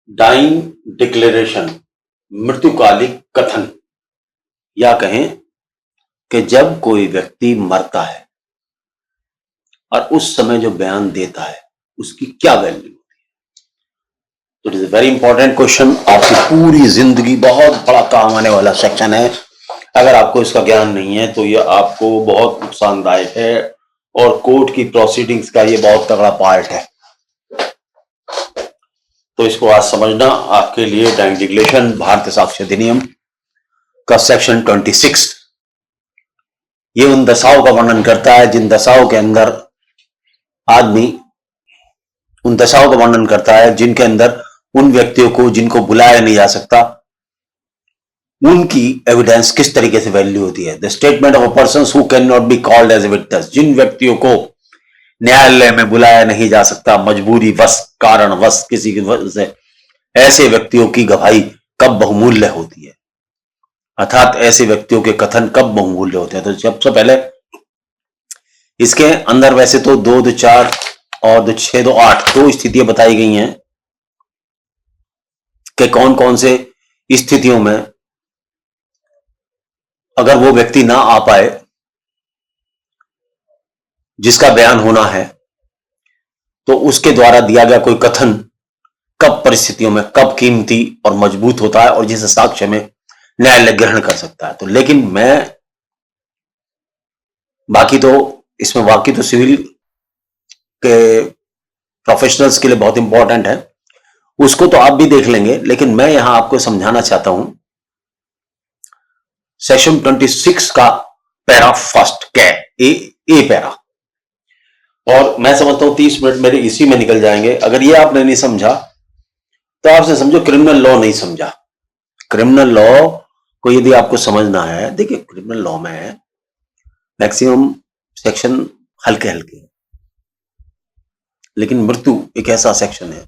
Dying declaration, मृत्युकालिक कथन, या कहें कि जब कोई व्यक्ति मरता है और उस समय जो बयान देता है उसकी क्या वैल्यू होती है। तो it is a very important question. आपकी पूरी जिंदगी बहुत बड़ा काम आने वाला सेक्शन है। अगर आपको इसका ज्ञान नहीं है तो ये आपको बहुत नुकसानदायक है और कोर्ट की प्रोसीडिंग्स का ये बहुत तगड़ा पार्ट है। तो इसको आज समझना आपके लिए डाइंग डिक्लेरेशन भारतीय साक्ष्य अधिनियम का सेक्शन 26 ये उन दशाओं का वर्णन करता है जिन दशाओं के अंदर आदमी उन दशाओं का वर्णन करता है जिनके अंदर उन व्यक्तियों को जिनको बुलाया नहीं जा सकता उनकी एविडेंस किस तरीके से वैल्यू होती है। The statement of a person who can not be called as a witness, जिन व्यक्तियों को न्यायालय में बुलाया नहीं जा सकता मजबूरी वश कारणवश किसी की वजह से, ऐसे व्यक्तियों की गवाही कब बहुमूल्य होती है, अर्थात ऐसे व्यक्तियों के कथन कब बहुमूल्य होते हैं। तो सबसे पहले इसके अंदर वैसे तो 2, 2, 4 और 2, 6, 2, 8 दो स्थितियां बताई गई हैं कि कौन कौन से स्थितियों में अगर वो व्यक्ति ना आ पाए जिसका बयान होना है तो उसके द्वारा दिया गया कोई कथन कब परिस्थितियों में कब कीमती और मजबूत होता है और जिसे साक्ष्य में न्यायालय ग्रहण कर सकता है। तो लेकिन मैं बाकी तो सिविल के प्रोफेशनल्स के लिए बहुत इंपॉर्टेंट है, उसको तो आप भी देख लेंगे, लेकिन मैं यहां आपको समझाना चाहता हूं सेक्शन 26 का पैरा फर्स्ट ए पैरा, और मैं समझता हूं 30 मिनट मेरे इसी में निकल जाएंगे। अगर ये आपने नहीं समझा तो आपसे समझो क्रिमिनल लॉ नहीं समझा। क्रिमिनल लॉ को यदि आपको समझना है, देखिए क्रिमिनल लॉ में मैक्सिमम सेक्शन हल्के हल्के, लेकिन मृत्यु एक ऐसा सेक्शन है,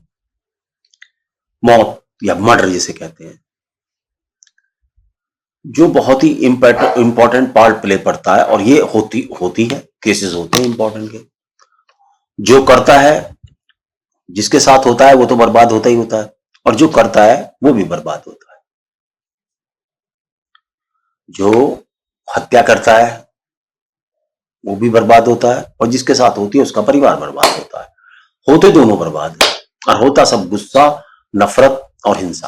मौत या मर्डर जिसे कहते हैं, जो बहुत ही इंपॉर्टेंट पार्ट प्ले करता है। और ये होती है, केसेस होते हैं इंपॉर्टेंट के। जो करता है, जिसके साथ होता है वो तो बर्बाद होता ही होता है, और जो करता है वो भी बर्बाद होता है। जो हत्या करता है वो भी बर्बाद होता है, और जिसके साथ होती है उसका परिवार बर्बाद होता है। होते दोनों बर्बाद है, और होता सब गुस्सा, नफरत और हिंसा।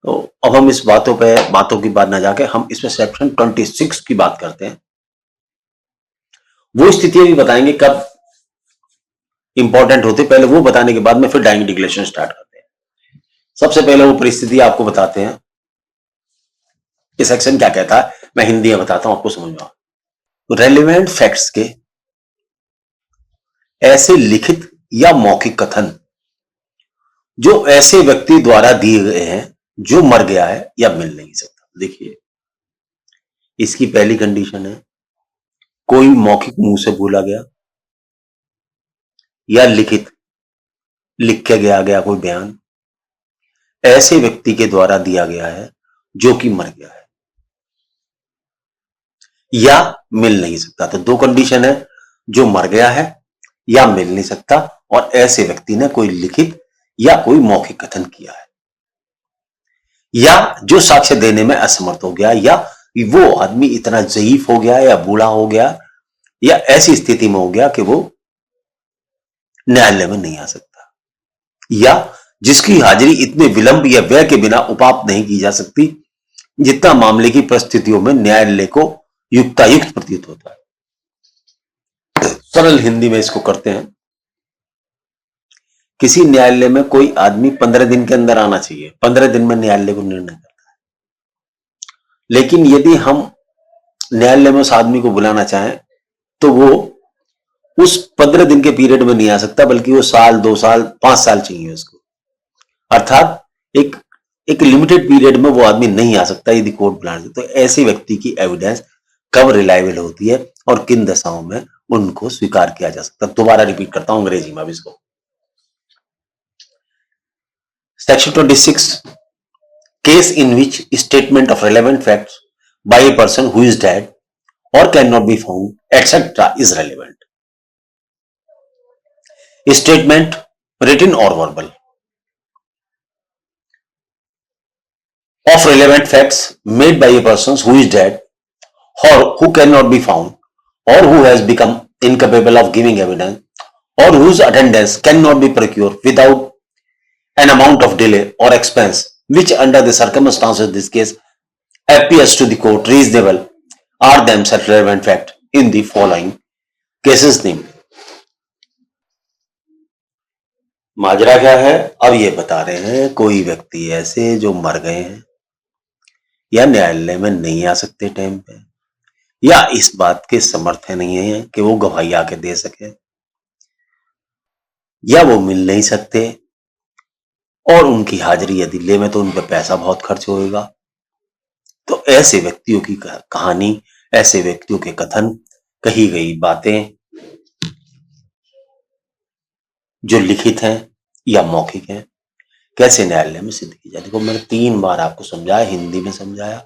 तो अब हम इस बातों की बात ना जाके हम इसमें सेक्शन 26 की बात करते हैं। वो स्थितियां भी बताएंगे कब इंपॉर्टेंट होते, पहले वो बताने के बाद में फिर डाइंग डिक्लेरेशन स्टार्ट करते हैं। सबसे पहले वो परिस्थिति आपको बताते हैं कि सेक्शन क्या कहता है, मैं हिंदी में बताता हूं आपको समझ में। तो रेलिवेंट फैक्ट्स के ऐसे लिखित या मौखिक कथन जो ऐसे व्यक्ति द्वारा दिए गए हैं जो मर गया है या मिल नहीं सकता। देखिए इसकी पहली कंडीशन है कोई मौखिक मुंह से बोला गया या लिखित लिख के गया कोई बयान ऐसे व्यक्ति के द्वारा दिया गया है जो कि मर गया है या मिल नहीं सकता। तो दो कंडीशन है, जो मर गया है या मिल नहीं सकता, और ऐसे व्यक्ति ने कोई लिखित या कोई मौखिक कथन किया है, या जो साक्ष्य देने में असमर्थ हो गया, या वो आदमी इतना ज़ईफ हो गया या बूढ़ा हो गया या ऐसी स्थिति में हो गया कि वो न्यायालय में नहीं आ सकता, या जिसकी हाजिरी इतने विलंब या व्यय के बिना उपाप्त नहीं की जा सकती जितना मामले की परिस्थितियों में न्यायालय को युक्तायुक्त प्रतीत होता है। सरल हिंदी में इसको करते हैं, किसी न्यायालय में कोई आदमी 15 दिन के अंदर आना चाहिए, 15 दिन में न्यायालय को निर्णय करता है। लेकिन यदि हम न्यायालय में उस आदमी को बुलाना चाहें तो वो उस 15 दिन के पीरियड में नहीं आ सकता, बल्कि वो साल, 2 साल, 5 साल चाहिए उसको। अर्थात एक लिमिटेड पीरियड में वो आदमी नहीं आ सकता यदि कोर्ट बुलाने। तो ऐसे व्यक्ति की एविडेंस कब रिलायबल होती है और किन दशाओं में उनको स्वीकार किया जा सकता है। दोबारा रिपीट करता हूं अंग्रेजी में अब इसको। Section 26, case in which statement of relevant facts by a person who is dead or cannot be found etc is relevant. Statement written or verbal, of relevant facts made by a person who is dead or who cannot be found or who has become incapable of giving evidence or whose attendance cannot be procured without an amount of delay or expense, which under the circumstances of this case appears to the court reasonable, are themselves relevant fact in the following cases named. माजरा क्या है? अब ये बता रहे हैं कोई व्यक्ति ऐसे जो मर गए हैं या न्यायालय में नहीं आ सकते टाइम पे, या इस बात के समर्थ नहीं है कि वो गवाही आके दे सके, या वो मिल नहीं सकते, और उनकी हाजिरी यदि ले में तो उन पर पैसा बहुत खर्च होगा। तो ऐसे व्यक्तियों की कहानी, ऐसे व्यक्तियों के कथन, कही गई बातें जो लिखित हैं या मौखिक हैं, कैसे न्यायालय में सिद्ध की जाती है। मैंने 3 बार आपको समझाया, हिंदी में समझाया,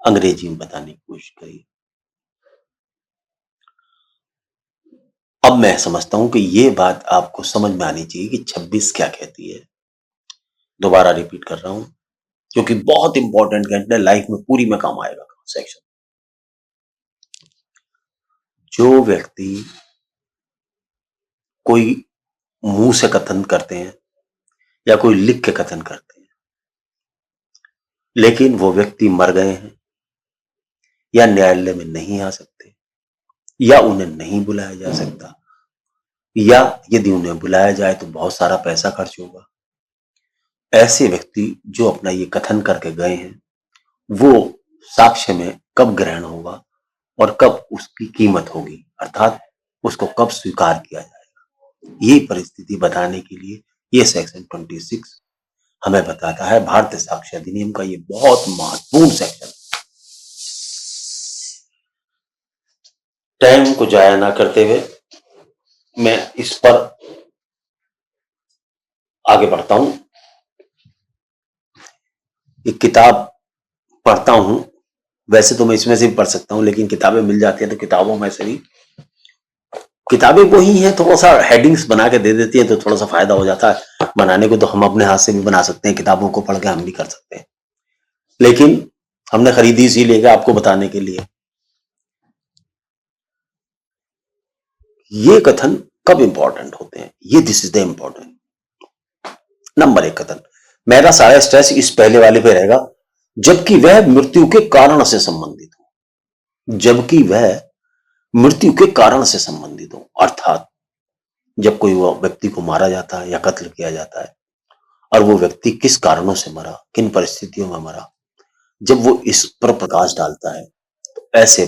अंग्रेजी में बताने की कोशिश करी। अब मैं समझता हूं कि ये बात आपको समझ में आनी चाहिए कि 26 क्या कहती है। दोबारा रिपीट कर रहा हूं क्योंकि बहुत इंपॉर्टेंट कहते हैं, लाइफ में पूरी में काम आएगा सेक्शन। जो व्यक्ति कोई मुंह से कथन करते हैं या कोई लिख के कथन करते हैं, लेकिन वो व्यक्ति मर गए हैं या न्यायालय में नहीं आ सकते या उन्हें नहीं बुलाया जा सकता, या यदि उन्हें बुलाया जाए तो बहुत सारा पैसा खर्च होगा, ऐसे व्यक्ति जो अपना ये कथन करके गए हैं, वो साक्ष्य में कब ग्रहण होगा और कब उसकी कीमत होगी, अर्थात उसको कब स्वीकार किया जाएगा, ये परिस्थिति बताने के लिए ये सेक्शन 26 हमें बताता है। भारतीय साक्ष्य अधिनियम का ये बहुत महत्वपूर्ण सेक्शन। टाइम को जाया ना करते हुए मैं इस पर आगे बढ़ता हूं। एक किताब पढ़ता हूं, वैसे तो मैं इसमें से भी पढ़ सकता हूं, लेकिन किताबें मिल जाती हैं तो किताबों में से भी, किताबें वही हैं, थोड़ा सा हेडिंग्स बना के दे देती है तो थोड़ा सा फायदा हो जाता है। बनाने को तो हम अपने हाथ से भी बना सकते हैं, किताबों को पढ़ के हम भी कर सकते हैं, लेकिन हमने खरीदी इसीलिए कि आपको बताने के लिए। ये कथन कब इंपॉर्टेंट होते हैं, ये this is the important. Number 1 कथन, मेरा सारा स्ट्रेस इस पहले वाले पे रहेगा जबकि वह मृत्यु के कारण से संबंधित हो, जबकि वह मृत्यु के कारण से संबंधित हो, अर्थात जब कोई व्यक्ति को मारा जाता है या कत्ल किया जाता है और वो व्यक्ति किस कारणों से मरा, किन परिस्थितियों में मरा, जब वो इस पर प्रकाश डालता है तो ऐसे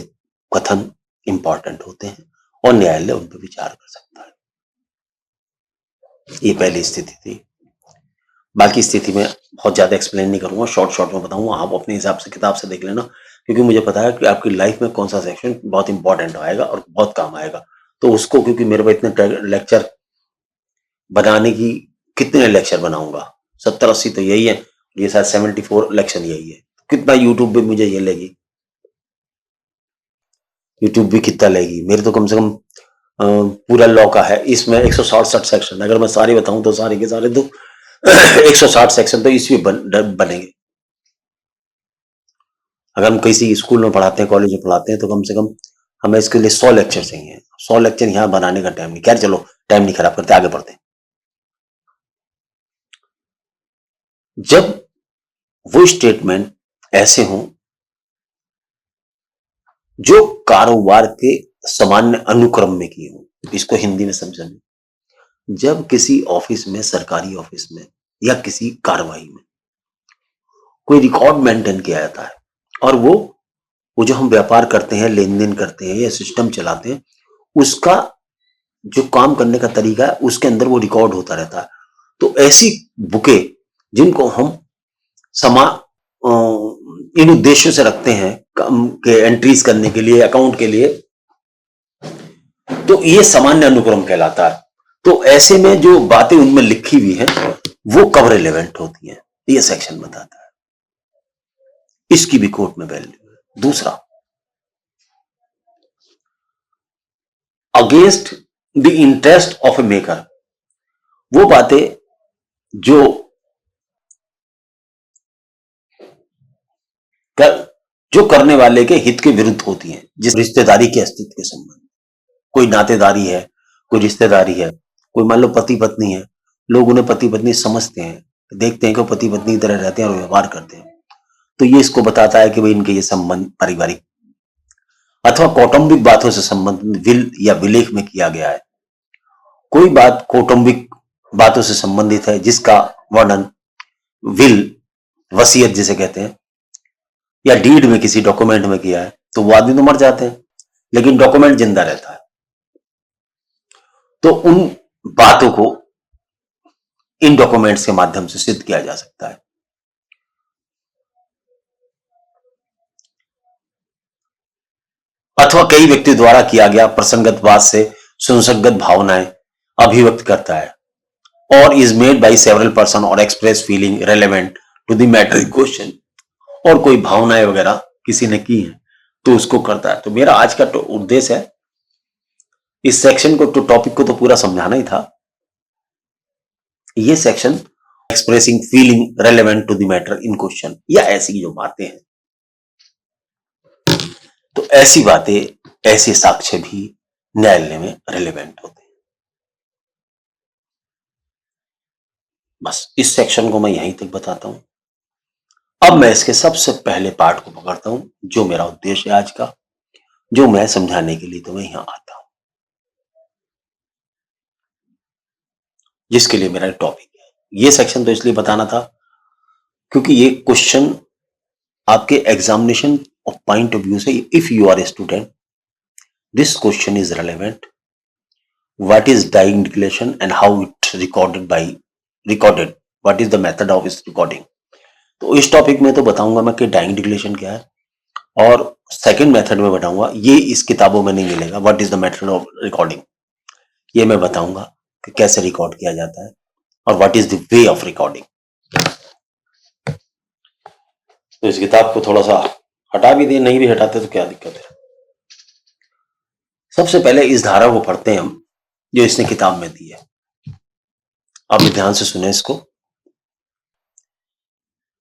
कथन इंपॉर्टेंट होते हैं और न्यायालय उन पर विचार कर सकता है। ये पहली स्थिति थी। बाकी स्थिति में बहुत ज्यादा एक्सप्लेन नहीं करूंगा, शॉर्ट में बताऊंगा, आप अपने हिसाब से किताब से देख लेना, क्योंकि मुझे पता है कि आपकी लाइफ में कौन सा सेक्शन बहुत इंपॉर्टेंट आएगा और बहुत काम आएगा। तो उसको, क्योंकि मेरे पास इतने लेक्चर बनाने की, कितने लेक्चर बनाऊंगा, 70-80 तो यही है, ये शायद 74 लेक्चर यही है, कितना यूट्यूब पे मुझे ये लेगी, यूट्यूब भी कितना लेगी, मेरे तो कम से कम पूरा लॉ का है, इसमें 160 सेक्शन, अगर मैं सारे बताऊं तो सारे के सारे तो 160 सेक्शन तो इसमें बनेंगे। अगर हम किसी स्कूल में पढ़ाते हैं, कॉलेज में पढ़ाते हैं, तो कम से कम हमें इसके लिए 100 लेक्चर चाहिए। 100 लेक्चर यहाँ बनाने का टाइम नहीं। खैर चलो, टाइम नहीं खराब करते, आगे बढ़ते हैं। जब वो स्टेटमेंट ऐसे हों जो कारोबार के सामान्य अनुक्रम में किए हों, इसको हिंदी में समझें। जब किसी ऑफिस में, सरकारी ऑफिस में या किसी कार्रवाई में कोई रिकॉर्ड मेंटेन किया जाता है और वो जो हम व्यापार करते हैं, लेन देन करते हैं या सिस्टम चलाते हैं, उसका जो काम करने का तरीका है उसके अंदर वो रिकॉर्ड होता रहता है। तो ऐसी बुकें जिनको हम समा इन उद्देश्यों से रखते हैं, के एंट्रीज करने के लिए, अकाउंट के लिए, तो ये सामान्य अनुक्रम कहलाता है। तो ऐसे में जो बातें उनमें लिखी हुई हैं वो कब रिलेवेंट होती हैं, ये सेक्शन बताता है। इसकी भी कोर्ट में वैल्यू है। दूसरा, against the interest of A maker, वो बातें जो जो करने वाले के हित के विरुद्ध होती हैं, जिस रिश्तेदारी के अस्तित्व के संबंध, कोई नातेदारी है, कोई रिश्तेदारी है, कोई मान लो पति पत्नी है, लोग उन्हें पति पत्नी समझते हैं, देखते हैं कि पति पत्नी की तरह रहते हैं और व्यवहार करते हैं, तो ये इसको बताता है कि भाई इनके ये संबंध पारिवारिक अथवा कौटुंबिक बातों से संबंधित विल या विलेख में किया गया है। कोई बात कौटुंबिक बातों से संबंधित है जिसका वर्णन विल, वसीयत जिसे कहते हैं, या डीड में किसी डॉक्यूमेंट में किया है, तो वो आदमी तो मर जाते हैं लेकिन डॉक्यूमेंट जिंदा रहता है, तो उन बातों को इन डॉक्यूमेंट्स के माध्यम से सिद्ध किया जा सकता है। अथवा कई व्यक्ति द्वारा किया गया प्रसंगत बात से सुसंगत भावनाएं अभिव्यक्त करता है, और is made by several person और express feeling relevant to the matter in question, और कोई भावनाएं वगैरह किसी ने की है तो उसको करता है। तो मेरा आज का उद्देश्य है इस सेक्शन को, तो टॉपिक को तो पूरा समझाना ही था। ये section expressing feeling relevant to the matter in question, या ऐसी जो बातें हैं, तो ऐसी बातें, ऐसे साक्ष्य भी न्यायालय में रेलेवेंट होते हैं। बस इस सेक्शन को मैं यहीं तक बताता हूं। अब मैं इसके सबसे पहले पार्ट को पकड़ता हूं, जो मेरा उद्देश्य है आज का, जो मैं समझाने के लिए तो मैं यहां आता हूं, जिसके लिए मेरा टॉपिक है। ये सेक्शन तो इसलिए बताना था क्योंकि ये क्वेश्चन आपके examination of point of view से, if you are a student, this question is relevant. What is dying declaration and how it recorded, what is the method of इस रिकॉर्डिंग। तो इस टॉपिक में तो बताऊंगा मैं कि डाइंग डिक्लेरेशन क्या है, और सेकंड मेथड में बताऊंगा, ये इस किताबों में नहीं मिलेगा, what is the method of recording, ये मैं बताऊंगा कि कैसे रिकॉर्ड किया जाता है और what is the way of recording. तो इस किताब को थोड़ा सा हटा भी दे, नहीं भी हटाते तो क्या दिक्कत है। सबसे पहले इस धारा को पढ़ते हैं हम, जो इसने किताब में दी है। आप ध्यान से सुने इसको।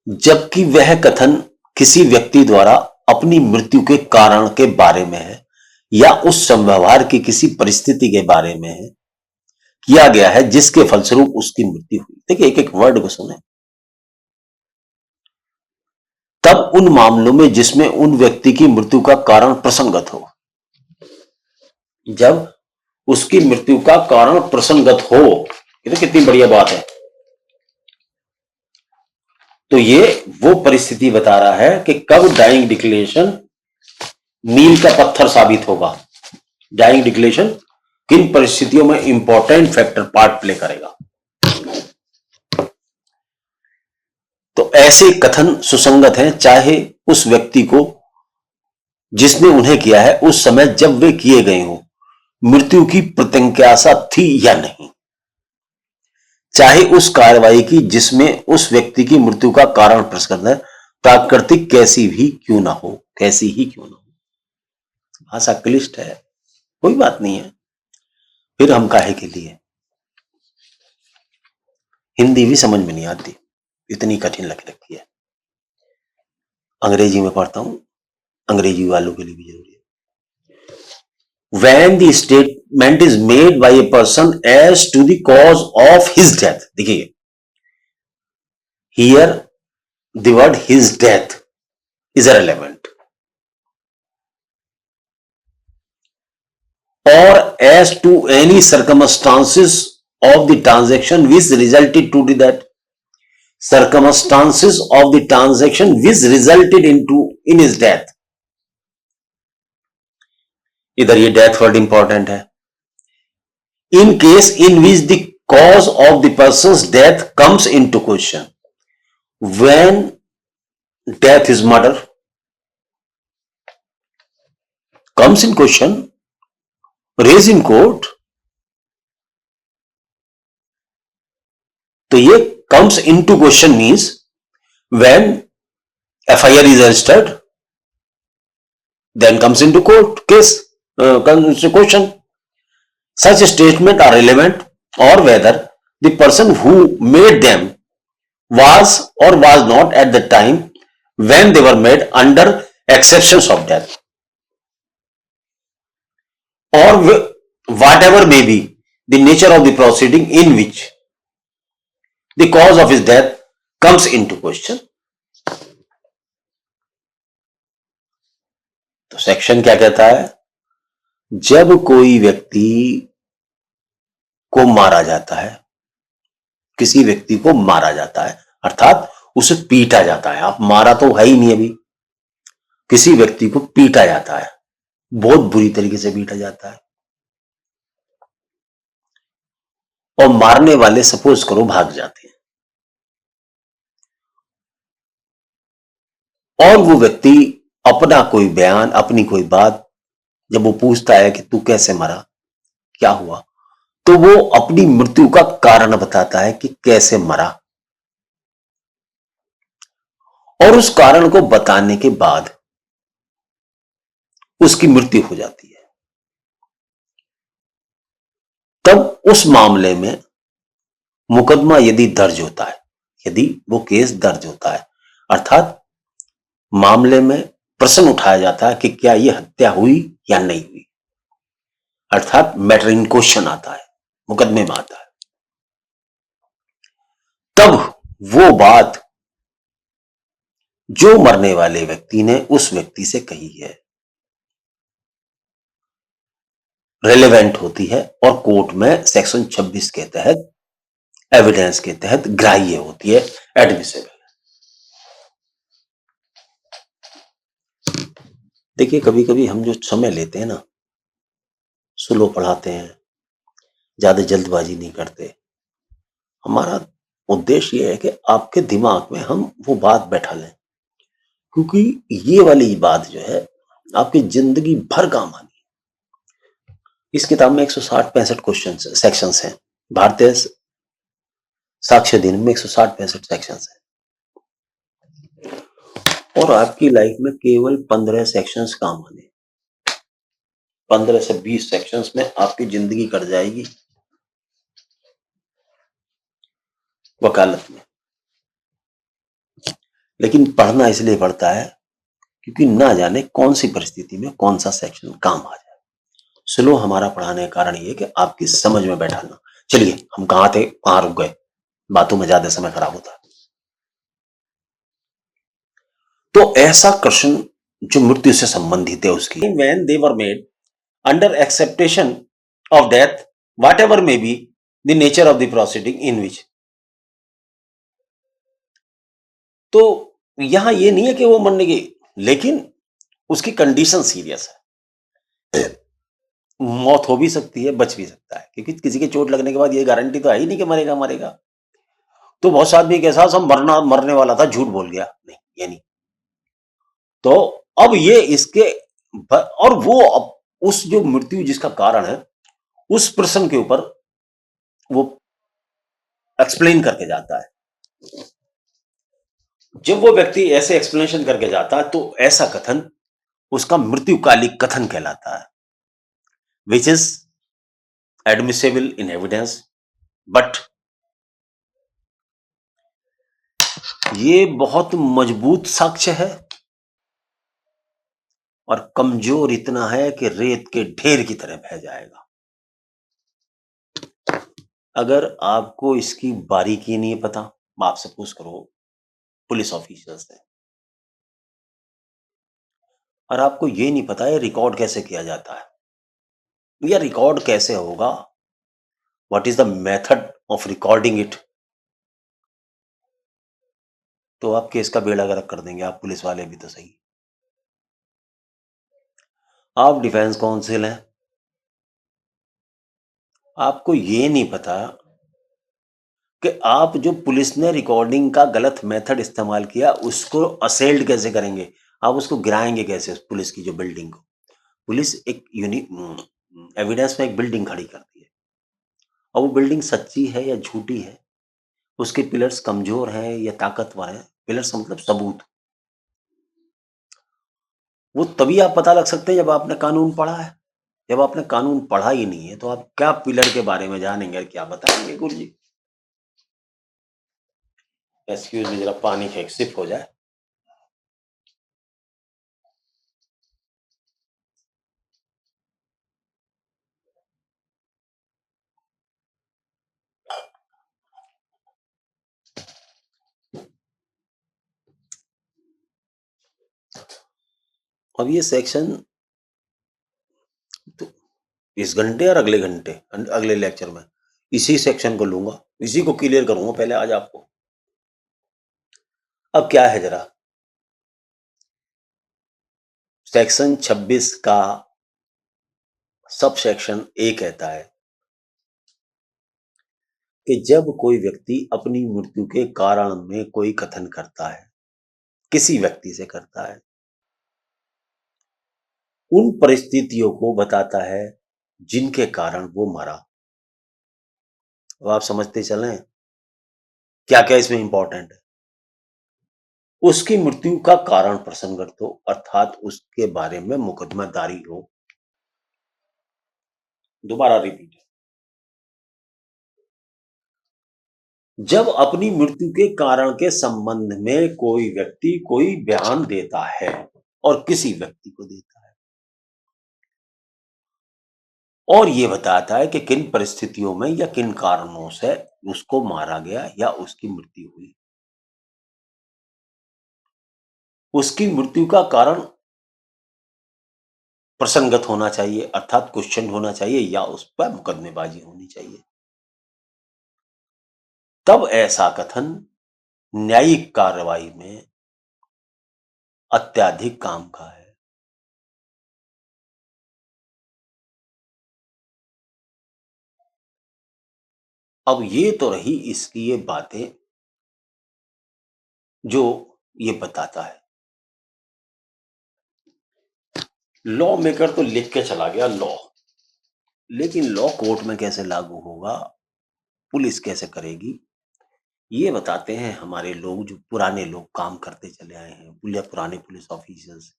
जबकि वह कथन किसी व्यक्ति द्वारा अपनी मृत्यु के कारण के बारे में है या उस संव्यवहार की किसी परिस्थिति के बारे में है, किया गया है जिसके फलस्वरूप उसकी मृत्यु हुई। देखिए एक एक वर्ड को सुने। तब उन मामलों में जिसमें उन व्यक्ति की मृत्यु का कारण प्रसंगत हो, जब उसकी मृत्यु का कारण प्रसंगत हो, ये तो कितनी बढ़िया बात है। तो ये वो परिस्थिति बता रहा है कि कब डाइंग डिक्लेरेशन मील का पत्थर साबित होगा। डाइंग डिक्लेरेशन किन परिस्थितियों में इंपॉर्टेंट फैक्टर पार्ट प्ले करेगा। तो ऐसे कथन सुसंगत हैं चाहे उस व्यक्ति को जिसने उन्हें किया है उस समय जब वे किए गए हों मृत्यु की प्रत्यंकाशा थी या नहीं, चाहे उस कार्रवाई की जिसमें उस व्यक्ति की मृत्यु का कारण प्रसंगत है, प्राकृतिक कैसी ही क्यों ना हो। भाषा क्लिष्ट है, कोई बात नहीं है, फिर हम काहे के लिए। हिंदी भी समझ में नहीं आती, इतनी कठिन लग रखी है। अंग्रेजी में पढ़ता हूं, अंग्रेजी वालों के लिए भी जरूरी है। When the statement is made by a person as to the cause of his death, देखिए here the word his death is irrelevant, or as to any circumstances of the transaction which resulted to the death, circumstances of the transaction which resulted in his death। इधर ये death word important है। In case in which the cause of the person's death comes into question, when death is murder comes in question, raise in court. तो ये comes into question means when FIR is registered, then comes into court case, comes to question. Such statements are relevant or whether the person who made them was or was not at the time when they were made under exceptions of death, or whatever may be the nature of the proceeding in which the cause of his death comes into question. तो section क्या कहता है? जब कोई व्यक्ति को मारा जाता है, किसी व्यक्ति को मारा जाता है, अर्थात उसे पीटा जाता है, आप मारा तो है ही नहीं, अभी किसी व्यक्ति को पीटा जाता है, बहुत बुरी तरीके से पीटा जाता है, और मारने वाले सपोज करो भाग जाते हैं, और वो व्यक्ति अपना कोई बयान, अपनी कोई बात जब वो पूछता है कि तू कैसे मरा, क्या हुआ, तो वो अपनी मृत्यु का कारण बताता है कि कैसे मरा, और उस कारण को बताने के बाद उसकी मृत्यु हो जाती है। तब उस मामले में मुकदमा यदि दर्ज होता है, यदि वो केस दर्ज होता है, अर्थात मामले में प्रश्न उठाया जाता है कि क्या यह हत्या हुई या नहीं हुई, अर्थात मैटर इन क्वेश्चन आता है, मुकदमे में आता है, तब वो बात जो मरने वाले व्यक्ति ने उस व्यक्ति से कही है रेलेवेंट होती है, और कोर्ट में सेक्शन 26 के तहत, एविडेंस के तहत ग्राह्य होती है, एडमिसेबल। देखिए, कभी कभी हम जो समय लेते हैं ना, स्लो पढ़ाते हैं, ज्यादा जल्दबाजी नहीं करते, हमारा उद्देश्य ये है कि आपके दिमाग में हम वो बात बैठा लें, क्योंकि ये वाली बात जो है आपकी जिंदगी भर काम आनी है। इस किताब में 160-65 क्वेश्चन सेक्शंस हैं, भारतीय साक्ष्य अधिनियम में 160-65 सेक्शंस हैं, और आपकी लाइफ में केवल 15 सेक्शंस काम आने, 15 से 20 सेक्शंस में आपकी जिंदगी कट जाएगी वकालत में। लेकिन पढ़ना इसलिए पड़ता है क्योंकि ना जाने कौन सी परिस्थिति में कौन सा सेक्शन काम आ जाए। स्लो हमारा पढ़ाने का कारण ये कि आपकी समझ में बैठाना। चलिए, हम कहां थे, कहां रुक गए, बातों में ज्यादा समय खराब होता है। तो ऐसा क्वेश्चन जो मृत्यु से संबंधित है उसकी, when they were made under acceptation of death, whatever may be the nature of the proceeding in which, तो यहां ये नहीं है कि वो मरने की, लेकिन उसकी कंडीशन सीरियस है, मौत हो भी सकती है, बच भी सकता है, क्योंकि किसी के चोट लगने के बाद ये गारंटी तो है ही नहीं कि मरेगा मरेगा। तो बहुत से आदमी के साथ हम मरने वाला था, झूठ बोल गया, नहीं, ये नहीं। तो अब ये इसके और वो अब उस जो मृत्यु जिसका कारण है उस प्रश्न के ऊपर वो एक्सप्लेन करके जाता है। जब वो व्यक्ति ऐसे एक्सप्लेनेशन करके जाता है तो ऐसा कथन उसका मृत्युकालिक कथन कहलाता है, which is admissible in evidence. But ये बहुत मजबूत साक्ष्य है और कमजोर इतना है कि रेत के ढेर की तरह बह जाएगा। अगर आपको इसकी बारीकी नहीं पता, आप सपोज करो पुलिस ऑफिसर्स है और आपको ये नहीं पता है रिकॉर्ड कैसे किया जाता है या रिकॉर्ड कैसे होगा, what is the method of recording it, तो आप केस का बेड़ा गर्क कर देंगे। आप पुलिस वाले भी तो सही, आप डिफेंस काउंसिल हैं, आपको ये नहीं पता कि आप जो पुलिस ने रिकॉर्डिंग का गलत मेथड इस्तेमाल किया उसको असेल्ड कैसे करेंगे, आप उसको गिराएंगे कैसे उस पुलिस की जो बिल्डिंग को। पुलिस एक एविडेंस में एक बिल्डिंग खड़ी करती है और वो बिल्डिंग सच्ची है या झूठी है, उसके पिलर्स कमजोर हैं या ताकतवर हैं, पिलर्स मतलब सबूत, वो तभी आप पता लग सकते हैं जब आपने कानून पढ़ा है। जब आपने कानून पढ़ा ही नहीं है तो आप क्या पिलर के बारे में जानेंगे, क्या बताएंगे गुरु जी। एक्सक्यूज मी, जरा पानी का एक सिप हो जाए। अब ये सेक्शन तो इस घंटे और अगले घंटे अगले लेक्चर में इसी सेक्शन को लूंगा, इसी को क्लियर करूंगा पहले आज आपको। अब क्या है जरा, सेक्शन 26 का सब सेक्शन ए कहता है कि जब कोई व्यक्ति अपनी मृत्यु के कारण में कोई कथन करता है, किसी व्यक्ति से करता है, उन परिस्थितियों को बताता है जिनके कारण वो मरा। अब आप समझते चलें क्या क्या इसमें इंपॉर्टेंट है। उसकी मृत्यु का कारण प्रसंगत हो, अर्थात उसके बारे में मुकदमादारी हो। दोबारा रिपीट, जब अपनी मृत्यु के कारण के संबंध में कोई व्यक्ति कोई बयान देता है और किसी व्यक्ति को देता है और यह बताता है कि किन परिस्थितियों में या किन कारणों से उसको मारा गया या उसकी मृत्यु हुई, उसकी मृत्यु का कारण प्रसंगत होना चाहिए, अर्थात क्वेश्चन होना चाहिए, या उस पर मुकदमेबाजी होनी चाहिए, तब ऐसा कथन न्यायिक कार्रवाई में अत्यधिक काम का है। अब ये तो रही इसकी ये बातें जो ये बताता है। लॉ मेकर तो लिख के चला गया लॉ, लेकिन लॉ कोर्ट में कैसे लागू होगा, पुलिस कैसे करेगी, ये बताते हैं हमारे लोग, जो पुराने लोग काम करते चले आए हैं, पुराने पुलिस ऑफिसर्स,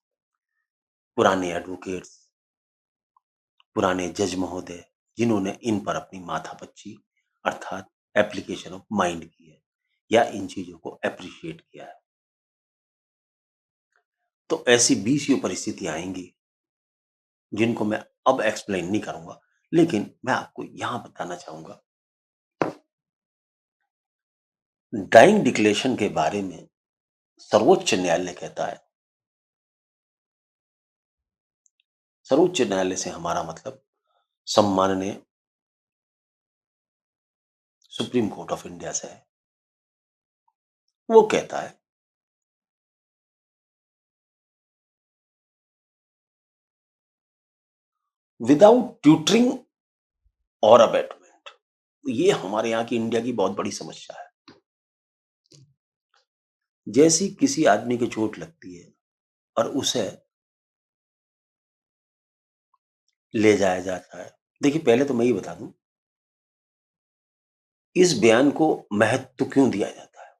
पुराने एडवोकेट्स, पुराने जज महोदय, जिन्होंने इन पर अपनी माथापच्ची अर्थात एप्लीकेशन ऑफ माइंड की है या इन चीजों को एप्रिशिएट किया है। तो ऐसी 20 परिस्थितियां आएंगी जिनको मैं अब एक्सप्लेन नहीं करूंगा, लेकिन मैं आपको यहां बताना चाहूंगा डाइंग डिक्लेरेशन के बारे में। सर्वोच्च न्यायालय कहता है, सर्वोच्च न्यायालय से हमारा मतलब सम्माननीय सुप्रीम कोर्ट ऑफ इंडिया से है। वो कहता है विदाउट ट्यूटरिंग और अबेटमेंट, ये हमारे यहां की इंडिया की बहुत बड़ी समस्या है। जैसी किसी आदमी की चोट लगती है और उसे ले जाया जाता है, देखिए पहले तो मैं ये बता दूं इस बयान को महत्व क्यों दिया जाता है।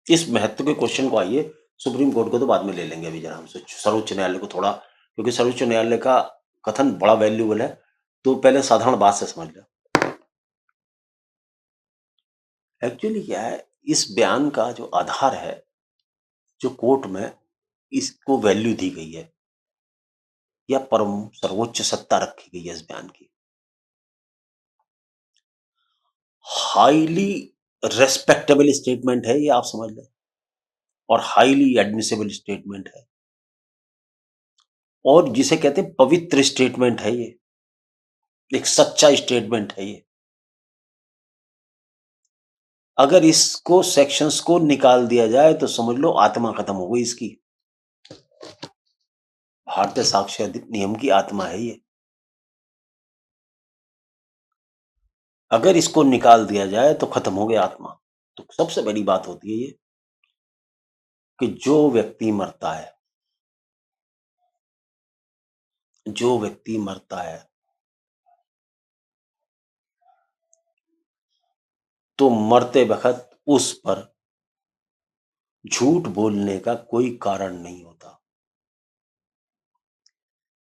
इस महत्व के क्वेश्चन को आइए, सुप्रीम कोर्ट को तो बाद में ले लेंगे, अभी जरा हम सर्वोच्च न्यायालय को थोड़ा, क्योंकि सर्वोच्च न्यायालय का कथन बड़ा वैल्यूबल है, तो पहले साधारण बात से समझ लो। एक्चुअली क्या है, इस बयान का जो आधार है, जो कोर्ट में इसको वैल्यू दी गई है या परम सर्वोच्च सत्ता रखी गई है इस बयान की, हाईली रेस्पेक्टेबल स्टेटमेंट है ये, आप समझ लें, और हाईली एडमिसिबल स्टेटमेंट है, और जिसे कहते हैं पवित्र स्टेटमेंट है ये, एक सच्चा स्टेटमेंट है ये। अगर इसको सेक्शंस को निकाल दिया जाए तो समझ लो आत्मा खत्म हो गई इसकी। भारतीय साक्ष्य अधिनियम की आत्मा है ये। अगर इसको निकाल दिया जाए तो खत्म हो गया आत्मा। तो सबसे बड़ी बात होती है ये कि जो व्यक्ति मरता है, जो व्यक्ति मरता है तो मरते वक्त उस पर झूठ बोलने का कोई कारण नहीं होता,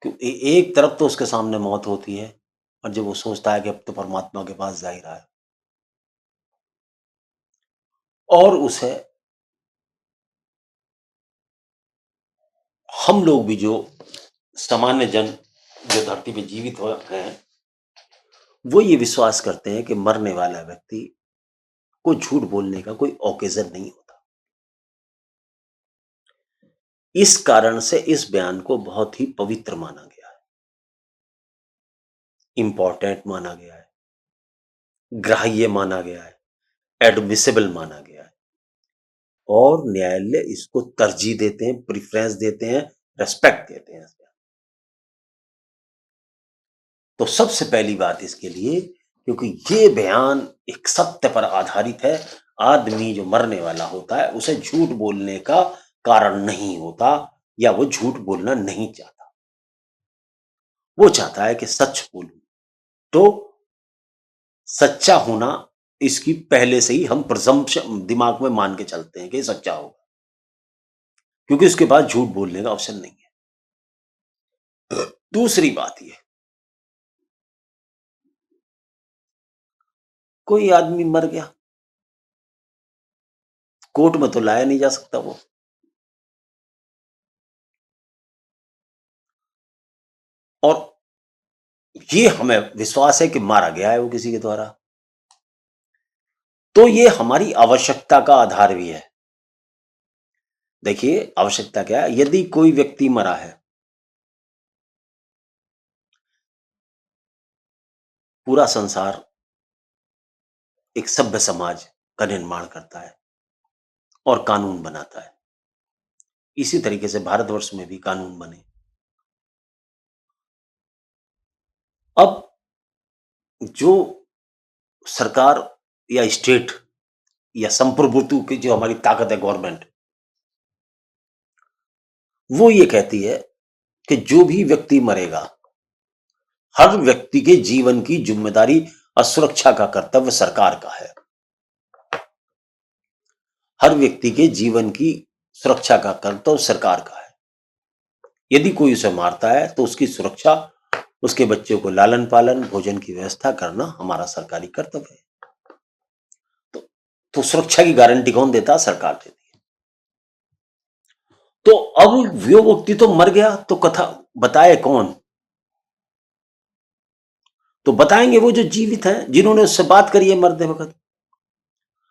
क्योंकि एक तरफ तो उसके सामने मौत होती है और जब वो सोचता है कि अब तो परमात्मा के पास जा ही रहा है, और उसे हम लोग भी, जो सामान्य जन जो धरती पे जीवित हो हैं, वो ये विश्वास करते हैं कि मरने वाला व्यक्ति को झूठ बोलने का कोई ओकेजन नहीं होता। इस कारण से इस बयान को बहुत ही पवित्र माना गया है, इंपॉर्टेंट माना गया है, ग्राह्य माना गया है, एडमिसिबल माना गया है और न्यायालय इसको तरजीह देते हैं, प्रिफरेंस देते हैं, रेस्पेक्ट देते हैं। तो सबसे पहली बात इसके लिए, क्योंकि ये बयान एक सत्य पर आधारित है, आदमी जो मरने वाला होता है उसे झूठ बोलने का कारण नहीं होता या वो झूठ बोलना नहीं चाहता, वो चाहता है कि सच बोलूं। तो सच्चा होना इसकी पहले से ही हम प्रजम्पशन दिमाग में मान के चलते हैं कि सच्चा होगा, क्योंकि उसके बाद झूठ बोलने का ऑप्शन नहीं है। दूसरी बात ये, कोई आदमी मर गया, कोर्ट में तो लाया नहीं जा सकता वो, और ये हमें विश्वास है कि मारा गया है वो किसी के द्वारा, तो ये हमारी आवश्यकता का आधार भी है। देखिए आवश्यकता क्या है, यदि कोई व्यक्ति मरा है, पूरा संसार एक सभ्य समाज का निर्माण करता है और कानून बनाता है, इसी तरीके से भारतवर्ष में भी कानून बने। अब जो सरकार या स्टेट या संप्रभुत्व की जो हमारी ताकत है, गवर्नमेंट, वो ये कहती है कि जो भी व्यक्ति मरेगा, हर व्यक्ति के जीवन की जिम्मेदारी और सुरक्षा का कर्तव्य सरकार का है। हर व्यक्ति के जीवन की सुरक्षा का कर्तव्य सरकार का है। यदि कोई उसे मारता है तो उसकी सुरक्षा, उसके बच्चों को लालन पालन, भोजन की व्यवस्था करना हमारा सरकारी कर्तव्य है। तो सुरक्षा की गारंटी कौन देता? सरकार देती है। तो अब वो व्यक्ति तो मर गया, तो कथा बताए कौन? तो बताएंगे वो जो जीवित हैं, जिन्होंने उससे बात करी है मरते वक्त।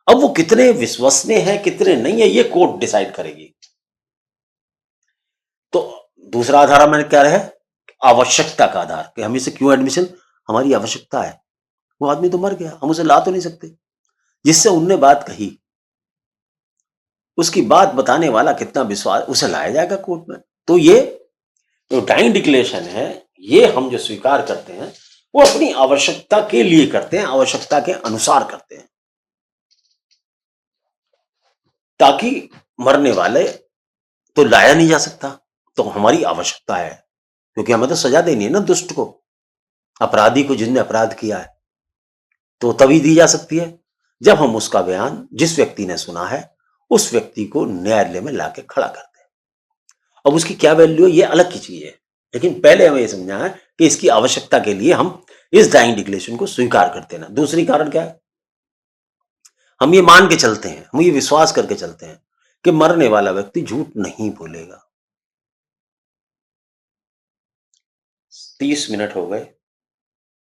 अब वो कितने विश्वसनीय है कितने नहीं है, ये कोर्ट डिसाइड करेगी। तो दूसरा आधार मैंने क्या है? आवश्यकता का आधार, कि हम इसे क्यों एडमिशन, हमारी आवश्यकता है। वो आदमी तो मर गया, हम उसे ला तो नहीं सकते। जिससे उनने बात कही, उसकी बात बताने वाला कितना विश्वास, उसे लाया जाएगा कोर्ट में। तो ये जो डाइंग डिक्लेरेशन है, ये हम जो स्वीकार करते हैं वो अपनी आवश्यकता के लिए करते हैं, आवश्यकता के अनुसार करते हैं, ताकि मरने वाले तो लाया नहीं जा सकता, तो हमारी आवश्यकता है, क्योंकि हमें तो सजा देनी है ना दुष्ट को, अपराधी को जिसने अपराध किया है, तो तभी दी जा सकती है जब हम उसका बयान जिस व्यक्ति ने सुना है उस व्यक्ति को न्यायालय में लाके खड़ा करते हैं। अब उसकी क्या वैल्यू है ये अलग की चीज है, लेकिन पहले हमें यह समझना है कि इसकी आवश्यकता के लिए हम इस डाइंग डिक्लेरेशन को स्वीकार करते हैं ना। दूसरी कारण क्या है? हम ये मान के चलते हैं, हम ये विश्वास करके चलते हैं कि मरने वाला व्यक्ति झूठ नहीं बोलेगा। 30 मिनट हो गए,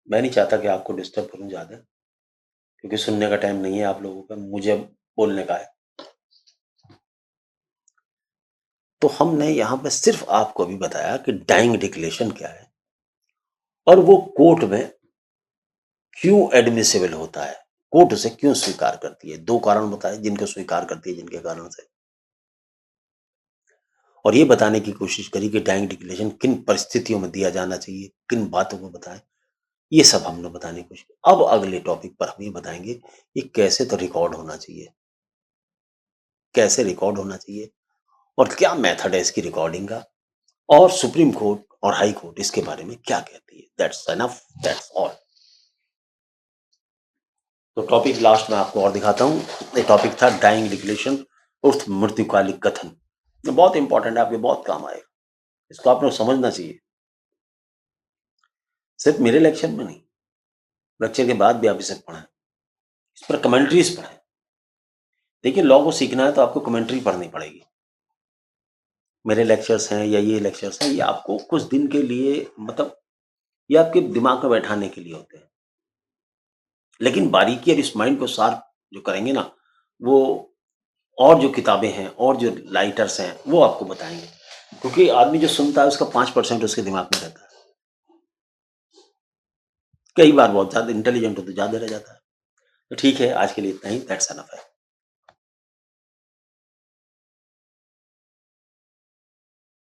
मैं नहीं चाहता कि आपको डिस्टर्ब करूं ज्यादा, क्योंकि सुनने का टाइम नहीं है आप लोगों का, मुझे अब बोलने का है। तो हमने यहां पे सिर्फ आपको अभी बताया कि डाइंग डिक्लेरेशन क्या है और वो कोर्ट में क्यों एडमिसिबल होता है, कोर्ट उसे क्यों स्वीकार करती है। दो कारण बताए जिनको स्वीकार करती है, जिनके कारण से, और ये बताने की कोशिश करी कि डाइंग डिक्लेरेशन किन परिस्थितियों में दिया जाना चाहिए, किन बातों को बताएं, ये सब हमने बताने की कोशिश। अब अगले टॉपिक पर हम ये बताएंगे कि कैसे तो रिकॉर्ड होना चाहिए, कैसे रिकॉर्ड होना चाहिए और क्या मेथड है इसकी रिकॉर्डिंग का, और सुप्रीम कोर्ट और हाई कोर्ट इसके बारे में क्या कहती है। That's enough, that's all. तो टॉपिक लास्ट में आपको और दिखाता हूं। ये टॉपिक था डाइंग डिक्लेरेशन उर्फ मृत्युकालिक कथन। ये बहुत इंपॉर्टेंट है, आपके बहुत काम आएगा, इसको आपने समझना चाहिए। सिर्फ मेरे लेक्चर में नहीं, लेक्चर के बाद भी आप इसे पढ़ें, इस पर कमेंट्रीज पढ़ें। देखिए लॉ को सीखना है तो आपको कमेंट्री पढ़नी पड़ेगी। मेरे लेक्चर्स हैं या ये लेक्चर्स हैं, ये आपको कुछ दिन के लिए, मतलब ये आपके दिमाग में बैठाने के लिए होते हैं, लेकिन बारीकी और इस माइंड को शार्प जो करेंगे ना, वो और जो किताबें हैं और जो राइटर्स हैं वो आपको बताएंगे क्योंकि आदमी जो सुनता है उसका 5% उसके दिमाग में रहता है। कई बार बहुत ज्यादा इंटेलिजेंट हो तो ज्यादा रह जाता है। तो ठीक है, आज के लिए इतना ही, दैट्स एनफ है।